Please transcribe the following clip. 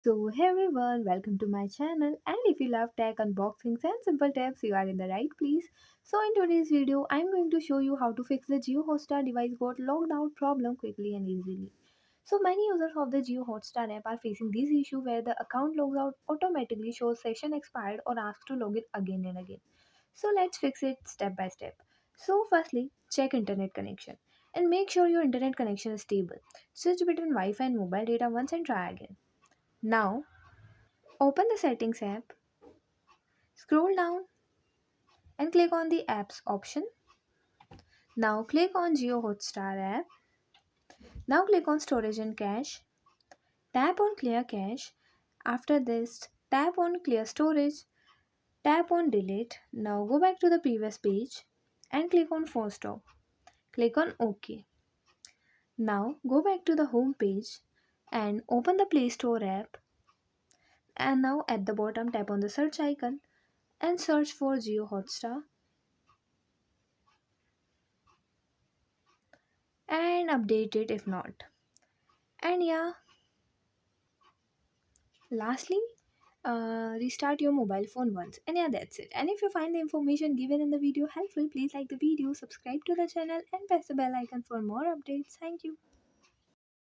Hey everyone, welcome to my channel. And if you love tech unboxings and simple tips, you are in the right place. So, in today's video, I'm going to show you how to fix the JioHotstar device got logged out problem quickly and easily. So, many users of the JioHotstar app are facing this issue where the account logs out automatically, shows session expired, or asks to log in again and again. So, let's fix it step by step. So, firstly, check internet connection and make sure your internet connection is stable. Switch between Wi Fi and mobile data once and try again. Now, open the Settings app, scroll down and click on the Apps option. Now click on JioHotstar app. Now click on Storage and Cache. Tap on Clear Cache. After this, tap on Clear Storage. Tap on Delete. Now go back to the previous page and click on Force Stop. Click on OK. Now go back to the home page and open the Play Store app. And now at the bottom, tap on the search icon and search for JioHotstar and update it if not. And yeah, lastly, restart your mobile phone once. And yeah, that's it. And if you find the information given in the video helpful, please like the video, subscribe to the channel, and press the bell icon for more updates. Thank you.